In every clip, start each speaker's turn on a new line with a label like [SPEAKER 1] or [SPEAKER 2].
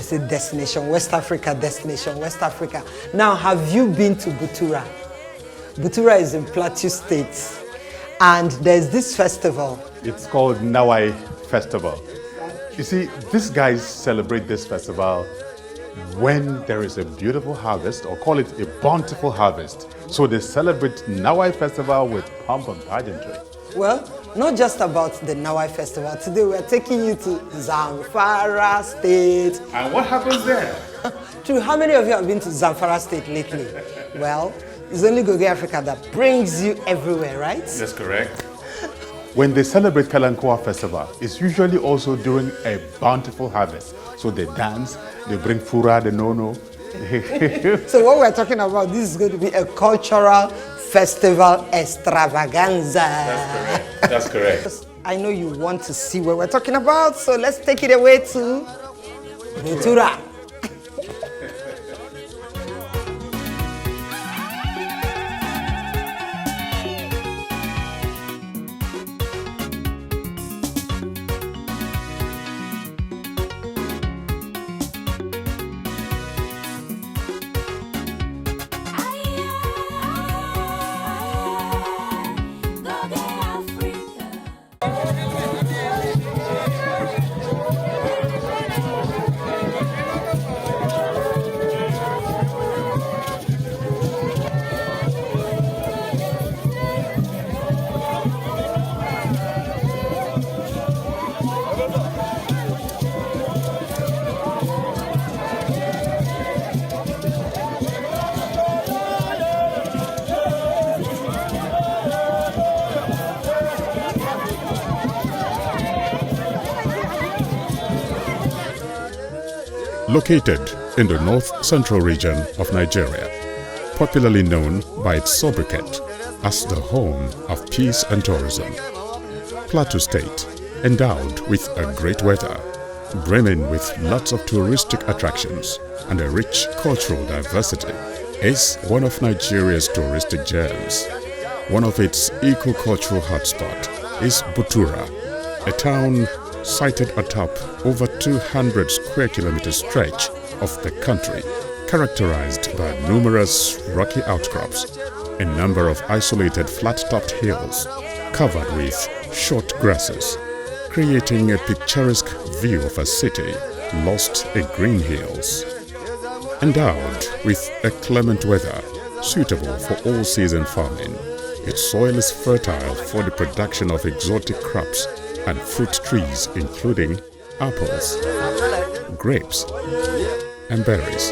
[SPEAKER 1] say destination, West Africa destination, West Africa. Now, have you been to Butura? Butura is in Plateau State, and there's this festival.
[SPEAKER 2] It's called Nawaii Festival. You see, these guys celebrate this festival when there is a beautiful harvest, or call it a bountiful harvest. So they celebrate Nawaii Festival with pomp and pageantry.
[SPEAKER 1] Well, not just about the Nawaii Festival. Today we are taking you to Zamfara State.
[SPEAKER 2] And what happens there?
[SPEAKER 1] True, how many of you have been to Zamfara State lately? Well, it's only Goge Africa that brings you everywhere, right?
[SPEAKER 2] That's correct. When they celebrate Kalankua Festival, it's usually also during a bountiful harvest. So they dance, they bring fura, the nono.
[SPEAKER 1] So what we're talking about, this is going to be a cultural festival extravaganza.
[SPEAKER 2] That's correct.
[SPEAKER 1] I know you want to see what we're talking about, so let's take it away to Butura.
[SPEAKER 3] Located in the north-central region of Nigeria, popularly known by its sobriquet as the home of peace and tourism, Plateau State, endowed with a great weather, brimming with lots of touristic attractions and a rich cultural diversity, is one of Nigeria's touristic gems. One of its eco-cultural hotspots is Butura, a town sited atop over 200 square kilometer stretch of the country, characterized by numerous rocky outcrops, a number of isolated flat-topped hills covered with short grasses, creating a picturesque view of a city lost in green hills. Endowed with a clement weather suitable for all-season farming, its soil is fertile for the production of exotic crops and fruit trees including apples, grapes, and berries.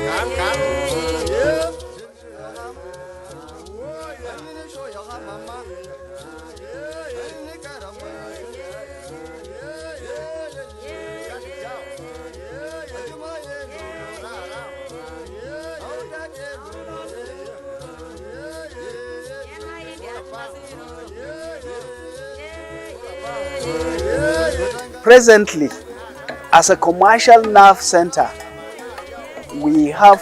[SPEAKER 4] Presently, as a commercial nerve center, we have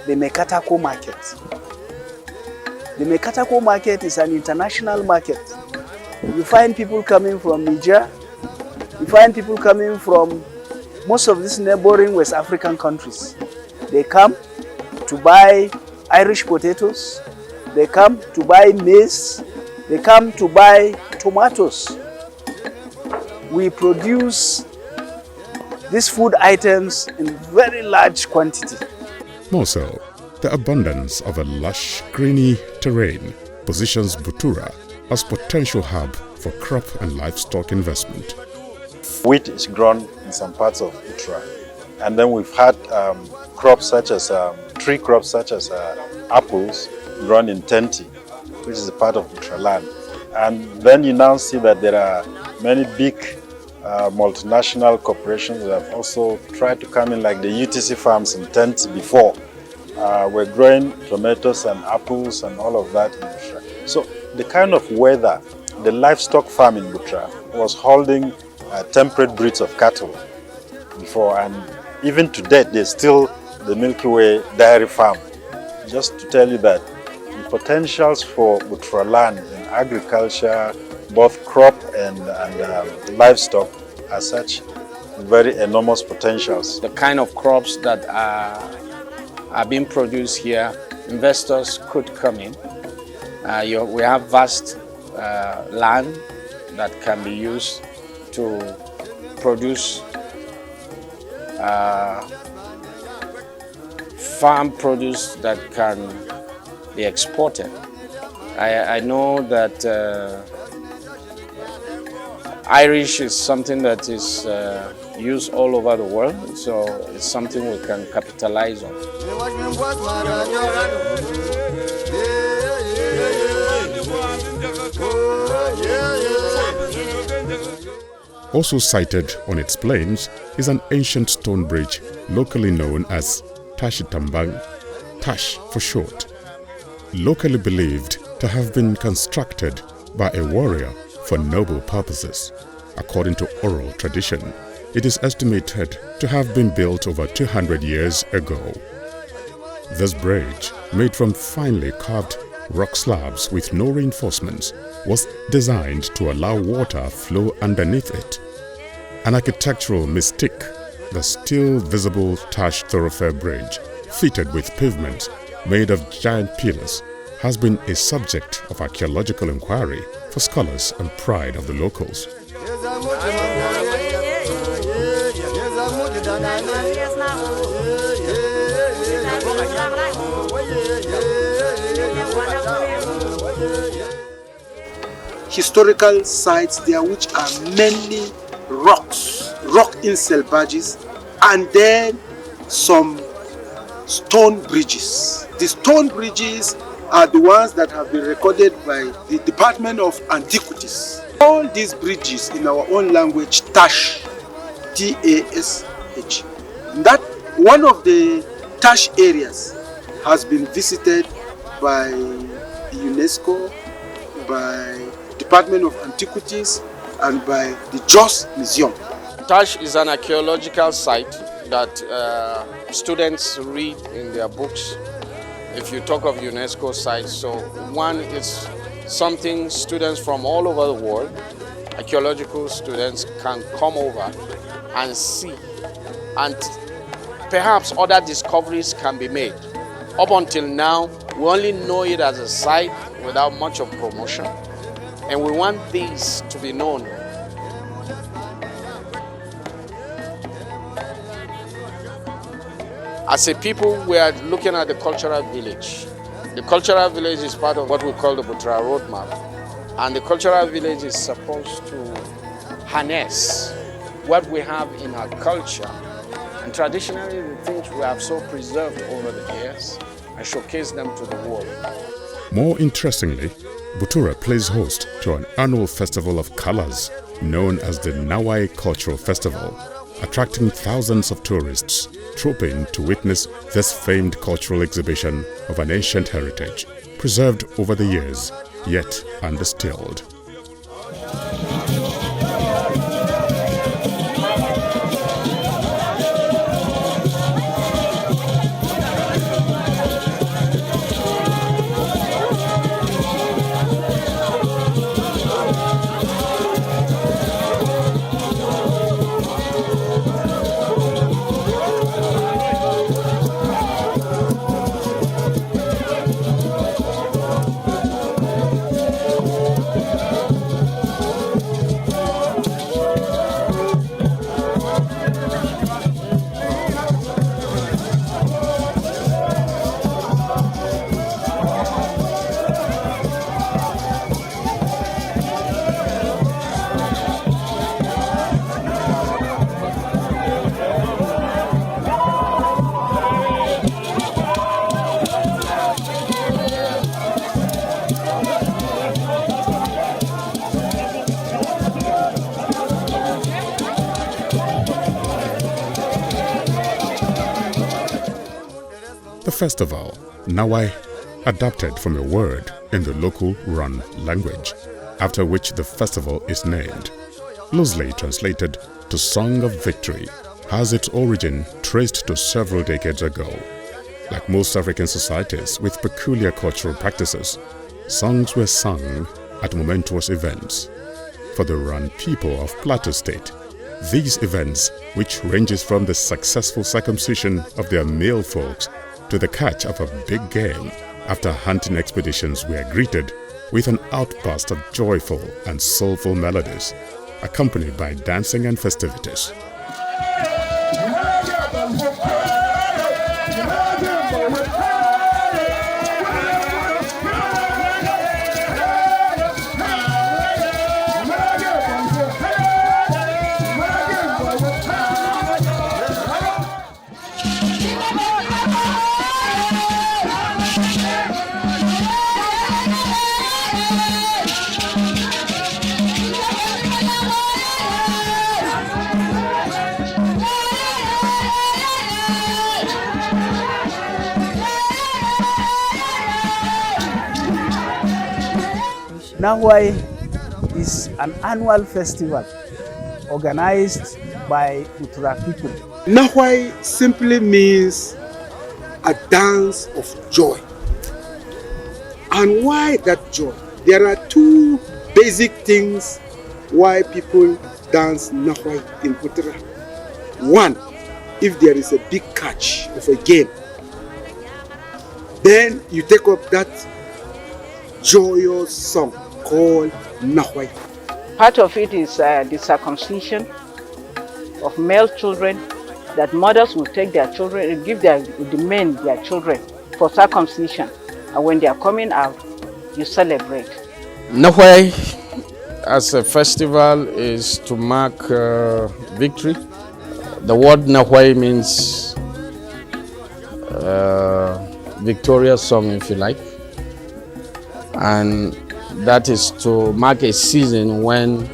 [SPEAKER 4] the Mekatako market. The Mekatako market is an international market. You find people coming from Niger, you find people coming from most of these neighboring West African countries. They come to buy Irish potatoes, they come to buy maize, they come to buy tomatoes. We produce these food items in very large quantity.
[SPEAKER 3] More so, the abundance of a lush, greeny terrain positions Butura as potential hub for crop and livestock investment.
[SPEAKER 5] Wheat is grown in some parts of Butura, and then we've had crops such as tree crops such as apples grown in Tenti, which is a part of Butura land. And then you now see that there are many big multinational corporations that have also tried to come in, like the UTC farms in Tenti before. We're growing tomatoes and apples and all of that in Butura. So the kind of weather, the livestock farm in Butura was holding temperate breeds of cattle before, and even to date there's still the Milky Way dairy farm. Just to tell you that the potentials for Butura land in agriculture, both crop and livestock, are such very enormous potentials.
[SPEAKER 6] The kind of crops that are being produced here, investors could come in. We have vast land that can be used to produce farm produce that can be exported. I know that Irish is something that is used all over the world, so it's something we can capitalize on.
[SPEAKER 3] Also sited on its plains is an ancient stone bridge locally known as Tashitambang, Tash for short, locally believed to have been constructed by a warrior for noble purposes. According to oral tradition, it is estimated to have been built over 200 years ago. This bridge, made from finely carved rock slabs with no reinforcements, was designed to allow water flow underneath it. An architectural mystique, the still visible Tash thoroughfare bridge, fitted with pavement made of giant pillars, has been a subject of archaeological inquiry for scholars and pride of the locals.
[SPEAKER 7] Historical sites there which are mainly rocks, rock enselbages, and then some stone bridges. The stone bridges are the ones that have been recorded by the Department of Antiquities. All these bridges in our own language, Tash, T-A-S-H. That one of the Tash areas has been visited by the UNESCO, by Department of Antiquities, and by the Jos Museum.
[SPEAKER 6] Tash is an archaeological site that students read in their books. If you talk of UNESCO sites, so one is something students from all over the world, archaeological students, can come over and see, and perhaps other discoveries can be made. Up until now, we only know it as a site without much of promotion, and we want this to be known. As a people, we are looking at the cultural village. The cultural village is part of what we call the Butura roadmap. And the cultural village is supposed to harness what we have in our culture. And traditionally, the things we have so preserved over the years, and showcase them to the world.
[SPEAKER 3] More interestingly, Butura plays host to an annual festival of colors known as the Nawaii Cultural Festival, attracting thousands of tourists trooping to witness this famed cultural exhibition of an ancient heritage, preserved over the years, yet undistilled. The festival, Nawaii, adapted from a word in the local Ran language, after which the festival is named, loosely translated to Song of Victory, has its origin traced to several decades ago. Like most African societies with peculiar cultural practices, songs were sung at momentous events. For the Ran people of Plateau State, These events, which ranges from the successful circumcision of their male folks to the catch of a big game after hunting expeditions, were greeted with an outburst of joyful and soulful melodies, accompanied by dancing and festivities.
[SPEAKER 4] Nawaii is an annual festival organized by Butura people.
[SPEAKER 7] Nawaii simply means a dance of joy. And why that joy? There are two basic things why people dance Nawaii in Butura. One, if there is a big catch of a game, then you take up that joyous song called Nawaii.
[SPEAKER 8] Part of it is the circumcision of male children, that mothers will take their children and give the men their children for circumcision. And when they are coming out, you celebrate.
[SPEAKER 6] Nawaii as a festival is to mark victory. The word Nawaii means victorious song, if you like. And that is to mark a season when,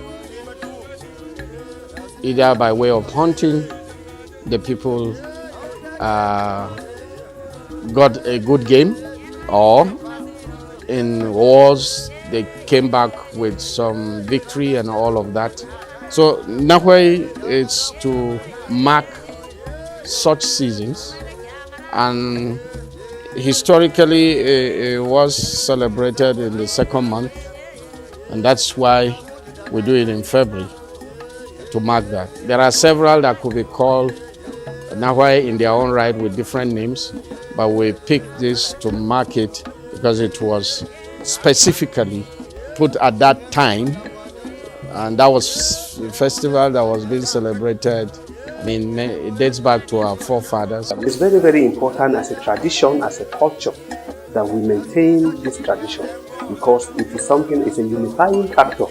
[SPEAKER 6] either by way of hunting, the people got a good game, or in wars they came back with some victory and all of that. So Nawaii is to mark such seasons, and historically it was celebrated in the second month, and that's why we do it in February, to mark that. There are several that could be called Nawaii in their own right with different names, but we picked this to mark it because it was specifically put at that time, and that was a festival that was being celebrated. I mean, it dates back to our forefathers.
[SPEAKER 9] It's very, very important as a tradition, as a culture, that we maintain this tradition, because it is something, it's a unifying factor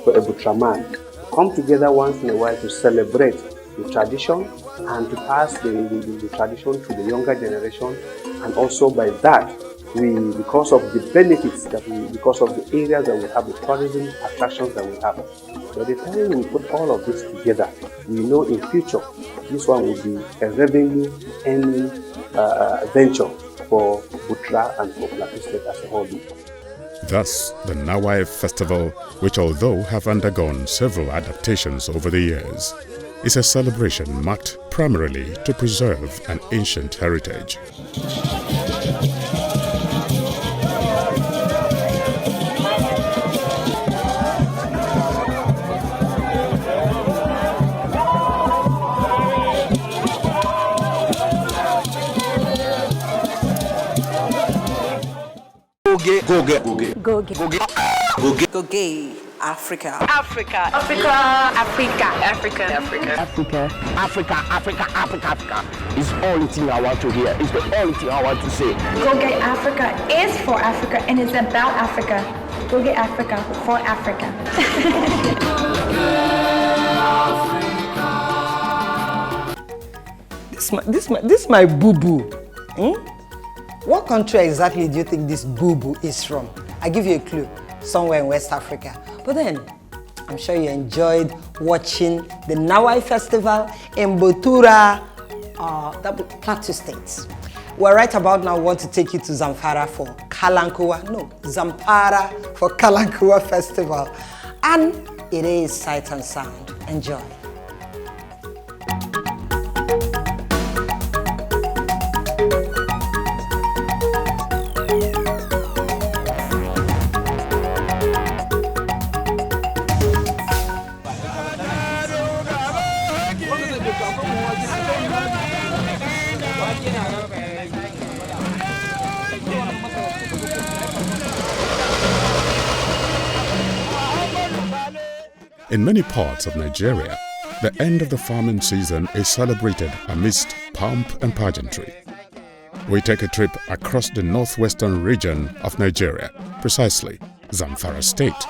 [SPEAKER 9] for a Butura man to come together once in a while to celebrate the tradition and to pass the tradition to the younger generation. And also by that, because of the benefits because of the areas that we have, the tourism attractions that we have, by the time we put all of this together, we know in future this one will be a revenue earning venture for Butura and for Plateau State as a whole.
[SPEAKER 3] Thus, the Nawaii festival, which although have undergone several adaptations over the years, is a celebration marked primarily to preserve an ancient heritage.
[SPEAKER 10] Goge.
[SPEAKER 11] Africa.
[SPEAKER 10] Africa. It's the only thing I want to hear. It's the only thing I want to say.
[SPEAKER 12] Goge Africa is for Africa and it's about Africa. Goge Africa for Africa.
[SPEAKER 1] This my boo-boo. What country exactly do you think this boo-boo is from? I give you a clue. Somewhere in West Africa. But then, I'm sure you enjoyed watching the Nawaii Festival in Butura, Plateau State. Well, right about now, I want to take you to Zamfara for Kalankua. No, Zamfara for Kalankua Festival. And it is sight and sound. Enjoy.
[SPEAKER 3] In many parts of Nigeria, the end of the farming season is celebrated amidst pomp and pageantry. We take a trip across the northwestern region of Nigeria, precisely Zamfara State,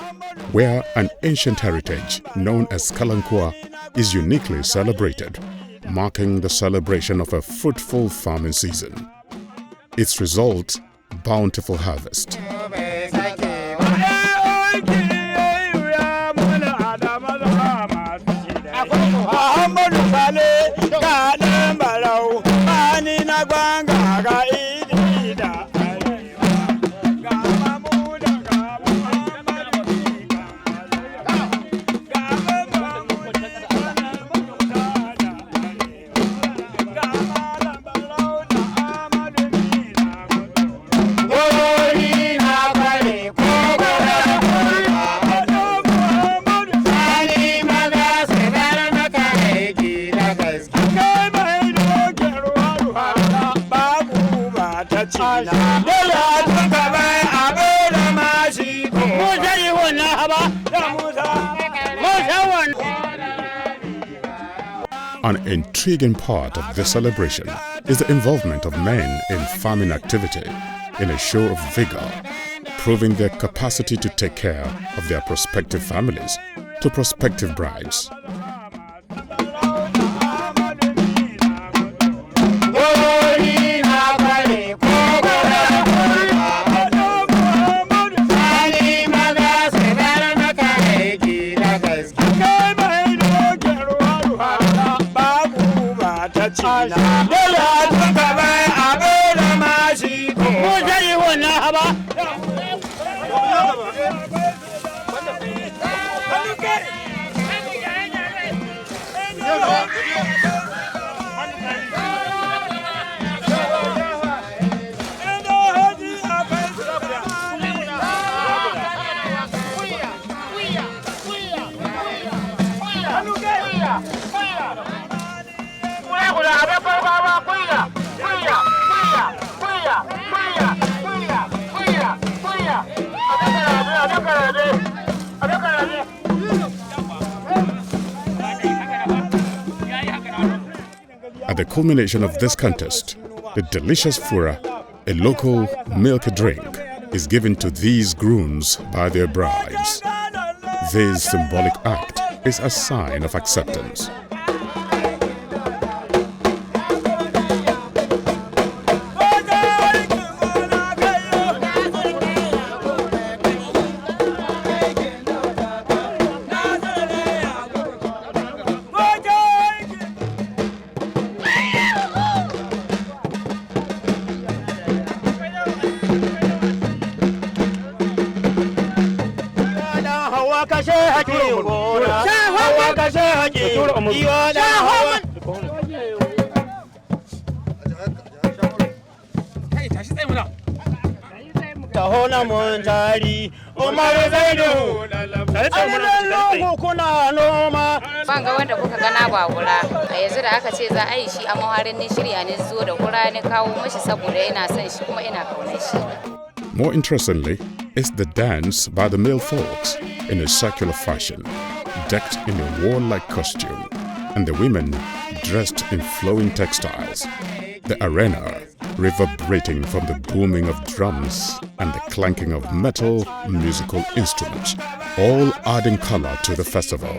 [SPEAKER 3] where an ancient heritage known as Kalankua is uniquely celebrated, marking the celebration of a fruitful farming season. Its result, bountiful harvest. An intriguing part of this celebration is the involvement of men in farming activity in a show of vigor, proving their capacity to take care of their prospective families to prospective brides. At the culmination of this contest, the delicious fura, a local milk drink, is given to these grooms by their brides. This symbolic act is a sign of acceptance.
[SPEAKER 11] Banga wanda kuka gana gwagura a yanzu da aka ce za a yi shi a maharin ni shirya ni zo da kura ni kawo mashi saboda yana son shi kuma ina kaunar shi.
[SPEAKER 3] More interestingly is the dance by the male folks in a circular fashion, decked in a warlike costume, and the women dressed in flowing textiles. The arena reverberating from the booming of drums and the clanking of metal musical instruments, all adding color to the festival.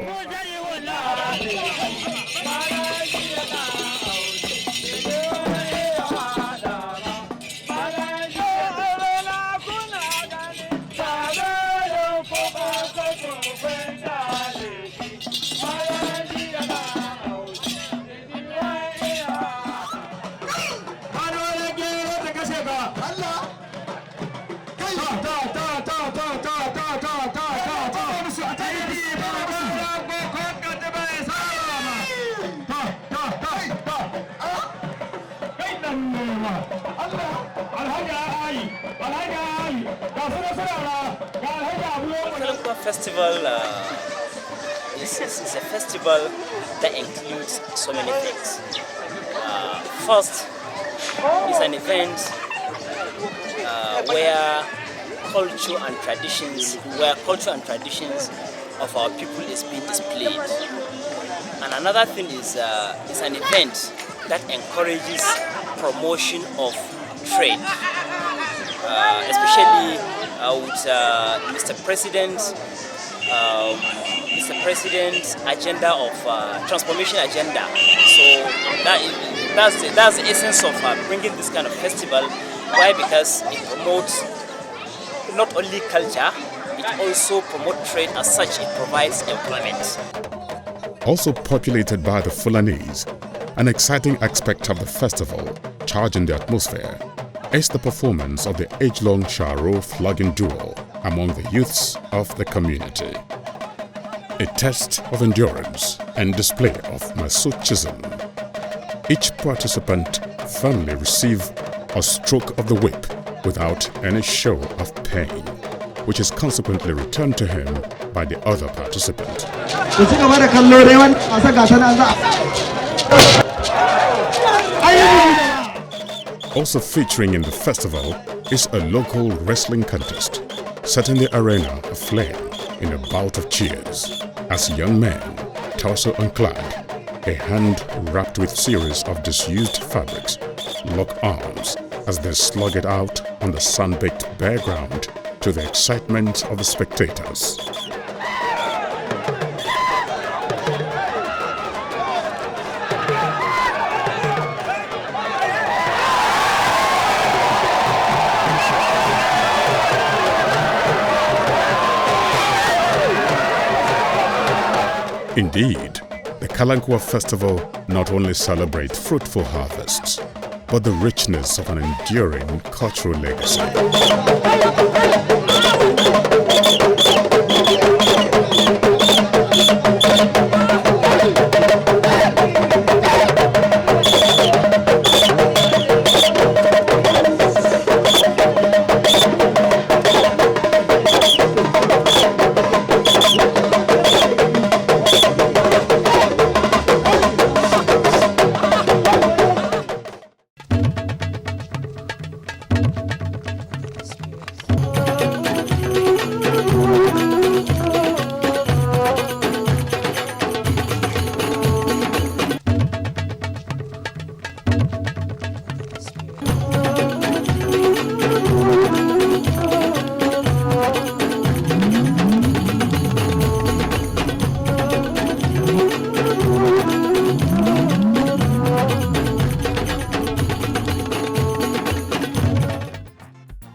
[SPEAKER 13] Kalankua Festival is a festival that includes so many things. First, it's an event where culture and traditions of our people is being displayed. And another thing is an event that encourages promotion of trade, especially with Mr. President's agenda of transformation agenda. So that's the essence of bringing this kind of festival. Why? Because it promotes not only culture, it also promotes trade. As such, it provides employment.
[SPEAKER 3] Also populated by the Fulanese, an exciting aspect of the festival, charging the atmosphere, is the performance of the age-long Sharo flogging duel among the youths of the community. A test of endurance and display of masochism. Each participant firmly receives a stroke of the whip without any show of pain, which is consequently returned to him by the other participant. Also featuring in the festival is a local wrestling contest, setting the arena aflame in a bout of cheers, as young men, torso unclad, a hand wrapped with series of disused fabrics, lock arms as they slug it out on the sun-baked bare ground to the excitement of the spectators. Indeed, the Kalankua festival not only celebrates fruitful harvests, but the richness of an enduring cultural legacy.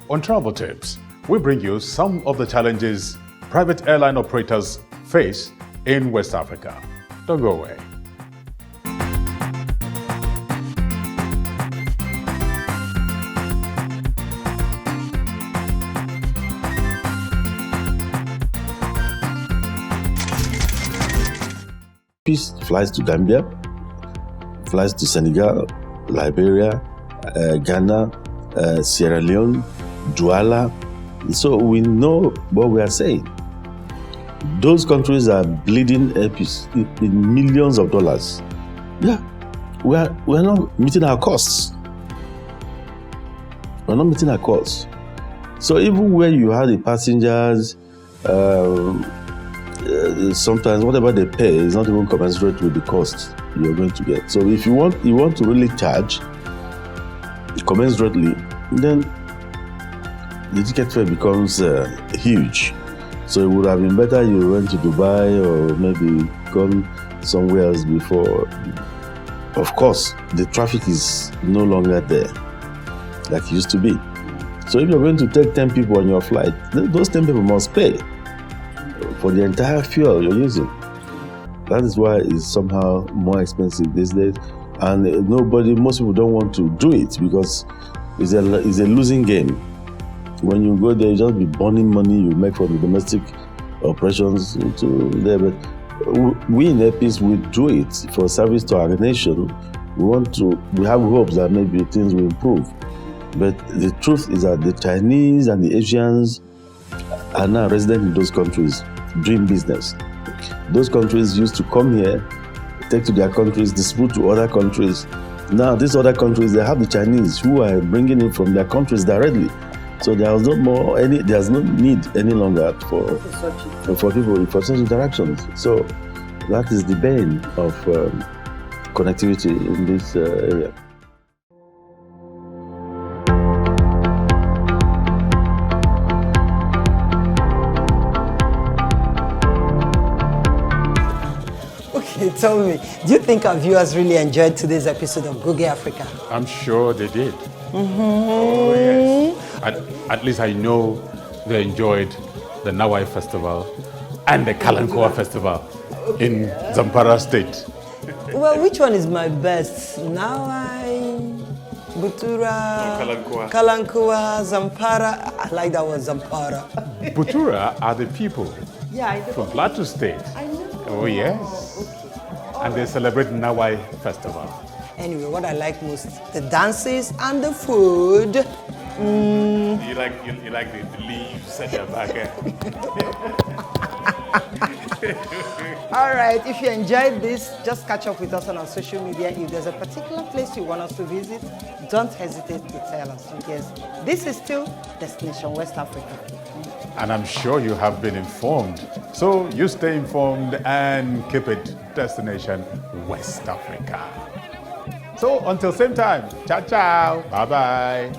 [SPEAKER 2] On Travel Tips, we bring you some of the challenges private airline operators face in West Africa. Don't go away.
[SPEAKER 14] Peace flies to Gambia, flies to Senegal, Liberia, Ghana, Sierra Leone, Douala. So we know what we are saying. Those countries are bleeding in millions of dollars. Yeah, we are not meeting our costs. We're not meeting our costs. So even where you have the passengers, sometimes whatever they pay is not even commensurate with the cost you're going to get. So if you want to really charge commensurately, then the ticket fare becomes huge. So it would have been better you went to Dubai or maybe gone somewhere else before. Of course, the traffic is no longer there like it used to be. So if you're going to take 10 people on your flight, those 10 people must pay for the entire fuel you're using. That is why it's somehow more expensive these days. And most people don't want to do it because it's a losing game. When you go there, you just be burning money you make from the domestic operations to there. But we in APIS, we do it for service to our nation. We have hopes that maybe things will improve. But the truth is that the Chinese and the Asians are now resident in those countries, doing business. Those countries used to come here, take to their countries, distribute to other countries. Now these other countries, they have the Chinese who are bringing it from their countries directly. So there's no need any longer for people for such interactions. So that is the bane of connectivity in this area.
[SPEAKER 1] Okay, tell me, do you think our viewers really enjoyed today's episode of Goge Africa?
[SPEAKER 2] I'm sure they did.
[SPEAKER 1] Oh,
[SPEAKER 2] yes. At least I know they enjoyed the Nawaii festival and the Kalankua festival in Zamfara state.
[SPEAKER 1] Well, which one is my best? Nawaii, Butura, Kalankuwa, Zamfara. I like that one, Zamfara.
[SPEAKER 2] Butura are the people from Plateau state.
[SPEAKER 1] I know.
[SPEAKER 2] Oh, yes. And they celebrate Nawaii festival.
[SPEAKER 1] Anyway, what I like most, the dances and the food.
[SPEAKER 2] You like the leaves at your back end.
[SPEAKER 1] All right, if you enjoyed this, just catch up with us on our social media. If there's a particular place you want us to visit, don't hesitate to tell us, because this is still Destination West Africa.
[SPEAKER 2] And I'm sure you have been informed. So you stay informed and keep it Destination West Africa. So until same time, ciao, ciao, bye-bye.